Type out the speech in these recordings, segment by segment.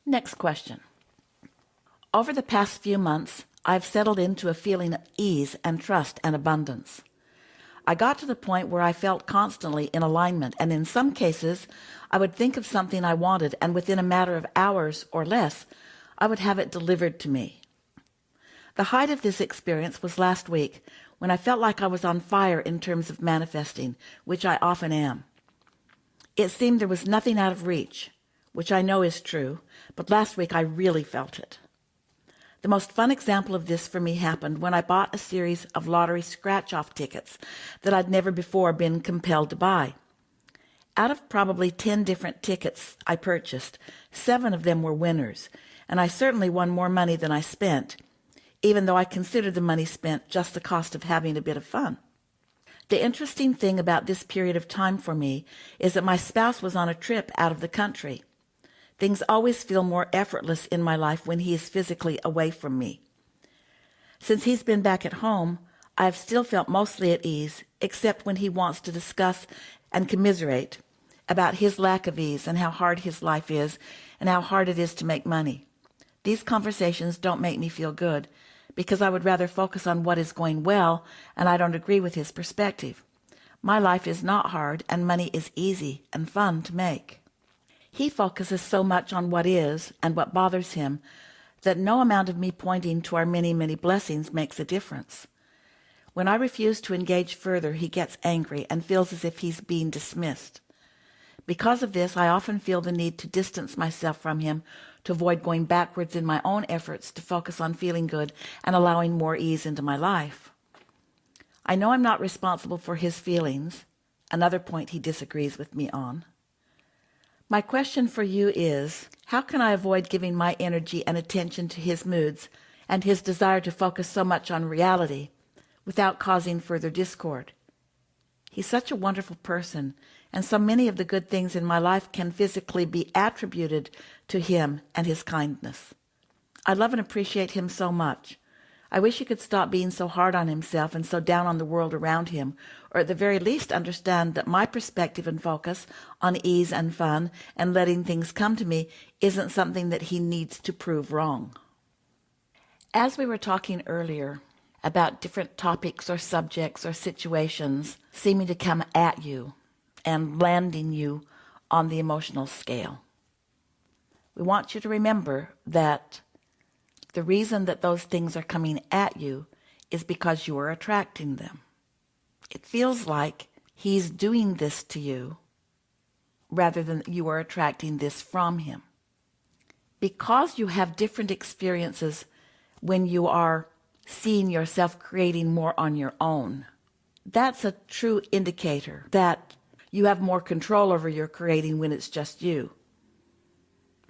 Next question. Over the past few months, I've settled into a feeling of ease and trust and abundance. I got to the point where I felt constantly in alignment, and in some cases, I would think of something I wanted, and within a matter of hours or less, I would have it delivered to me. The height of this experience was last week, when I felt like I was on fire in terms of manifesting, which I often am. It seemed there was nothing out of reach, which I know is true, but last week I really felt it. The most fun example of this for me happened when I bought a series of lottery scratch-off tickets that I'd never before been compelled to buy. Out of probably 10 different tickets I purchased, 7 of them were winners, and I certainly won more money than I spent, even though I considered the money spent just the cost of having a bit of fun. The interesting thing about this period of time for me is that my spouse was on a trip out of the country. Things always feel more effortless in my life when he is physically away from me. Since he's been back at home, I have still felt mostly at ease, except when he wants to discuss and commiserate about his lack of ease and how hard his life is and how hard it is to make money. These conversations don't make me feel good because I would rather focus on what is going well, and I don't agree with his perspective. My life is not hard, and money is easy and fun to make. He focuses so much on what is and what bothers him that no amount of me pointing to our many, many blessings makes a difference. When I refuse to engage further, he gets angry and feels as if he's being dismissed. Because of this, I often feel the need to distance myself from him to avoid going backwards in my own efforts to focus on feeling good and allowing more ease into my life. I know I'm not responsible for his feelings, another point he disagrees with me on. My question for you is, how can I avoid giving my energy and attention to his moods and his desire to focus so much on reality without causing further discord? He's such a wonderful person, and so many of the good things in my life can physically be attributed to him and his kindness. I love and appreciate him so much. I wish he could stop being so hard on himself and so down on the world around him, or at the very least understand that my perspective and focus on ease and fun and letting things come to me isn't something that he needs to prove wrong. As we were talking earlier about different topics or subjects or situations seeming to come at you and landing you on the emotional scale, we want you to remember that the reason that those things are coming at you is because you are attracting them. It feels like he's doing this to you rather than you are attracting this from him. Because you have different experiences when you are seeing yourself creating more on your own, that's a true indicator that you have more control over your creating when it's just you.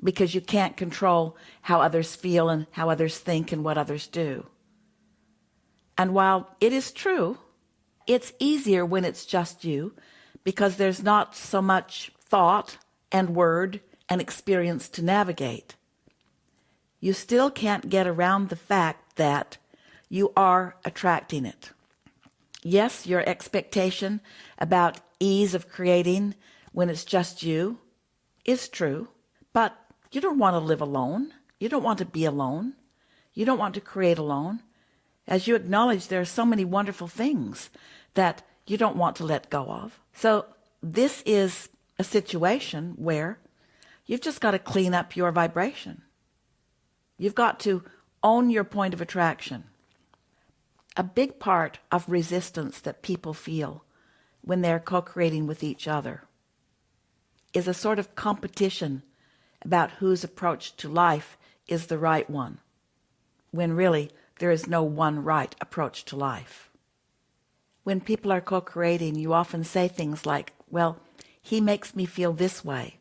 Because you can't control how others feel and how others think and what others do. And while it is true, it's easier when it's just you because there's not so much thought and word and experience to navigate. You still can't get around the fact that you are attracting it. Yes, your expectation about ease of creating when it's just you is true, but you don't want to live alone. You don't want to be alone. You don't want to create alone. As you acknowledge, there are so many wonderful things that you don't want to let go of. So this is a situation where you've just got to clean up your vibration. You've got to own your point of attraction. A big part of resistance that people feel when they're co-creating with each other is a sort of competition about whose approach to life is the right one, when really there is no one right approach to life. When people are co-creating, you often say things like, well, he makes me feel this way.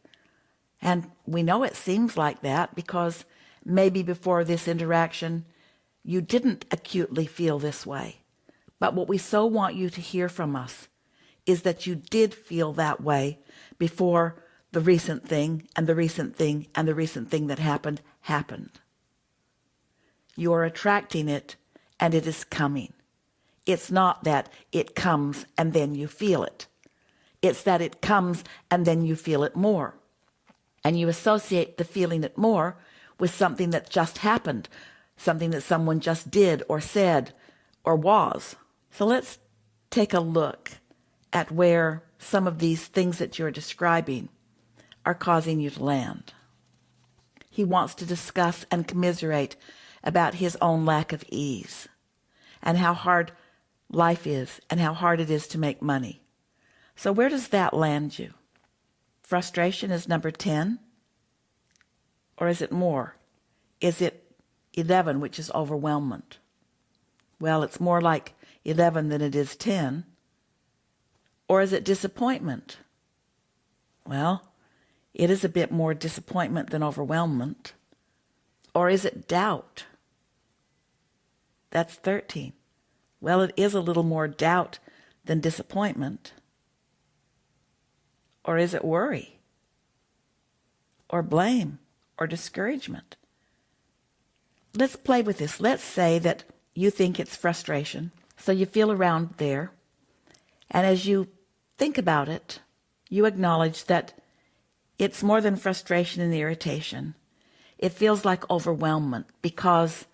And we know it seems like that because maybe before this interaction, you didn't acutely feel this way. But what we so want you to hear from us is that you did feel that way before the recent thing and the recent thing and the recent thing that happened. You are attracting it and it is coming. It's not that it comes and then you feel it. It's that it comes and then you feel it more. and you associate the feeling it more with something that just happened, something that someone just did or said or was. So let's take a look at where some of these things that you're describing are causing you to land. He wants to discuss and commiserate about his own lack of ease and how hard life is and how hard it is to make money. So where does that land you? Frustration is number 10? Or is it more? Is it 11, which is overwhelmment? Well, it's more like 11 than it is 10. Or is it disappointment? Well, it is a bit more disappointment than overwhelmment. Or is it doubt? That's 13. Well, it is a little more doubt than disappointment. Or is it worry? Or blame? Or discouragement? Let's play with this. Let's say that you think it's frustration. So you feel around there. And as you think about it, you acknowledge that it's more than frustration and irritation. It feels like overwhelmment because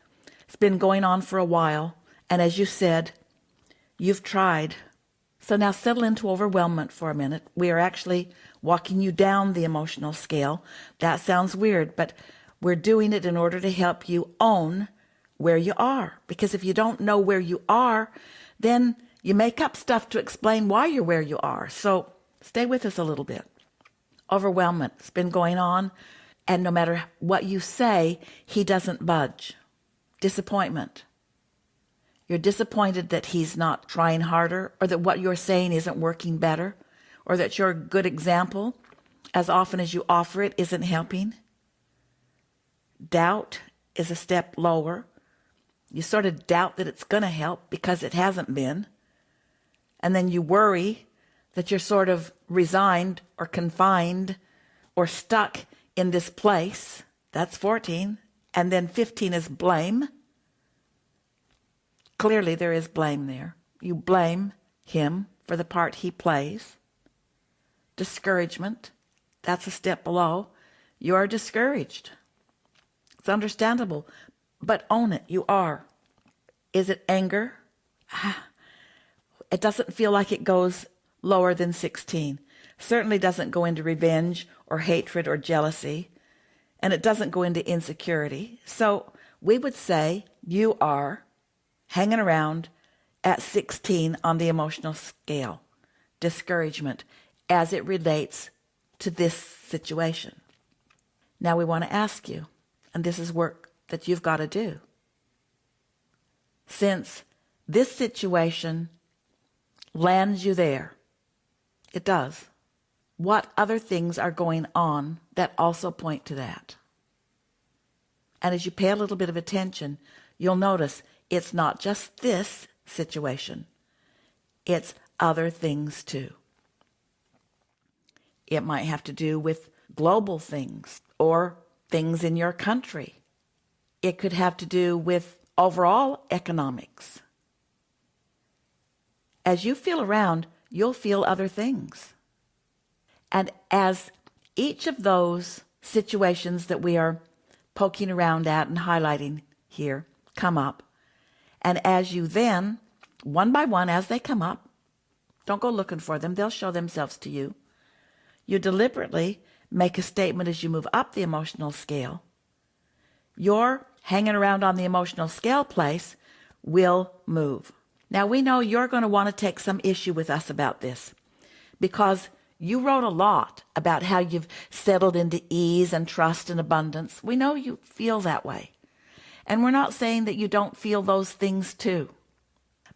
it's been going on for a while. And as you said, you've tried. So now settle into overwhelmment for a minute. We are actually walking you down the emotional scale. That sounds weird, but we're doing it in order to help you own where you are. Because if you don't know where you are, then you make up stuff to explain why you're where you are. So stay with us a little bit. Overwhelmment. It's been going on, and no matter what you say, he doesn't budge. Disappointment. You're disappointed that he's not trying harder, or that what you're saying isn't working better, or that your good example, as often as you offer it, isn't helping. Doubt is a step lower. You sort of doubt that it's going to help because it hasn't been. And then you worry that you're sort of resigned or confined or stuck in this place. That's 14. And then 15 is blame. Clearly there is blame there. You blame him for the part he plays. Discouragement. That's a step below. You are discouraged. It's understandable, but own it. You are. Is it anger? It doesn't feel like it goes lower than 16. Certainly doesn't go into revenge or hatred or jealousy. And it doesn't go into insecurity. So we would say you are hanging around at 16 on the emotional scale. Discouragement as it relates to this situation. Now we want to ask you, and this is work that you've got to do. Since this situation lands you there, it does. What other things are going on that also point to that? And as you pay a little bit of attention, you'll notice it's not just this situation. It's other things too. It might have to do with global things or things in your country. It could have to do with overall economics. As you feel around, you'll feel other things. And as each of those situations that we are poking around at and highlighting here come up, and as you then, one by one, as they come up, don't go looking for them, they'll show themselves to you. You deliberately make a statement as you move up the emotional scale. Your hanging around on the emotional scale place will move. Now we know you're going to want to take some issue with us about this because you wrote a lot about how you've settled into ease and trust and abundance. We know you feel that way. And we're not saying that you don't feel those things too.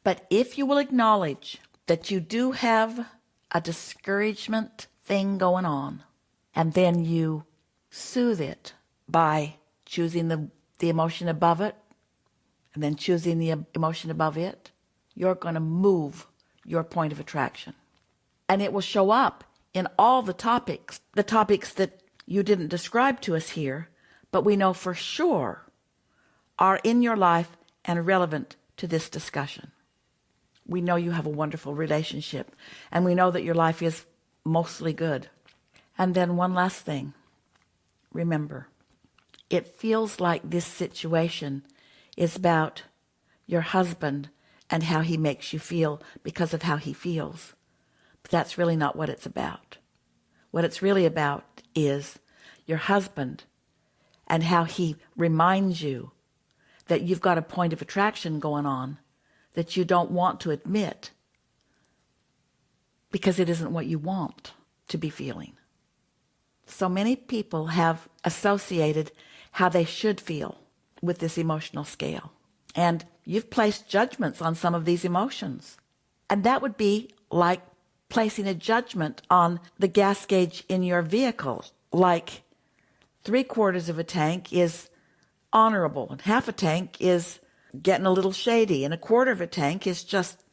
But if you will acknowledge that you do have a discouragement thing going on, and then you soothe it by choosing the emotion above it, and then choosing the emotion above it, you're going to move your point of attraction. And it will show up in all the topics that you didn't describe to us here, but we know for sure are in your life and relevant to this discussion. We know you have a wonderful relationship, and we know that your life is mostly good. And then one last thing. remember, it feels like this situation is about your husband and how he makes you feel because of how he feels. But that's really not what it's about. What it's really about is your husband and how he reminds you that you've got a point of attraction going on that you don't want to admit because it isn't what you want to be feeling. So many people have associated how they should feel with this emotional scale. And you've placed judgments on some of these emotions. And that would be like placing a judgment on the gas gauge in your vehicle. Like 3/4 of a tank is honorable and half a tank is getting a little shady and 1/4 of a tank is just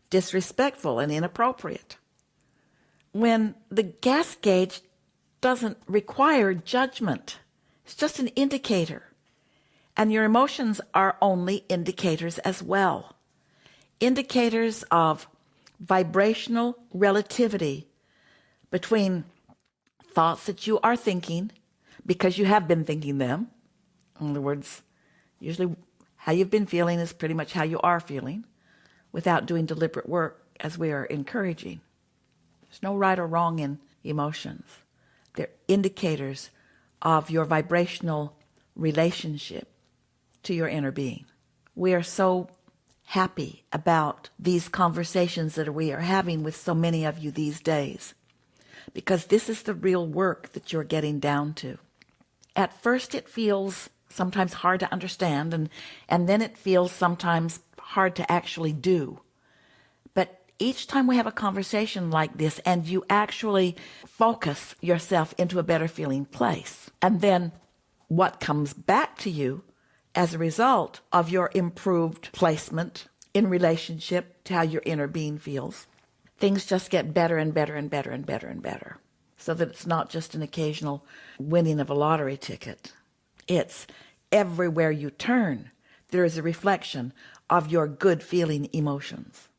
disrespectful and inappropriate. When the gas gauge doesn't require judgment, it's just an indicator. And your emotions are only indicators as well. Indicators of vibrational relativity between thoughts that you are thinking because you have been thinking them. In other words, usually how you've been feeling is pretty much how you are feeling without doing deliberate work, as we are encouraging. There's no right or wrong in emotions. They're indicators of your vibrational relationship to your inner being. We are so happy about these conversations that we are having with so many of you these days, because this is the real work that you're getting down to. At first it feels sometimes hard to understand, and then it feels sometimes hard to actually do. But each time we have a conversation like this and you actually focus yourself into a better feeling place, and then what comes back to you as a result of your improved placement in relationship to how your inner being feels, things just get better and better and better and better and better. So that it's not just an occasional winning of a lottery ticket. It's everywhere you turn, there is a reflection of your good feeling emotions.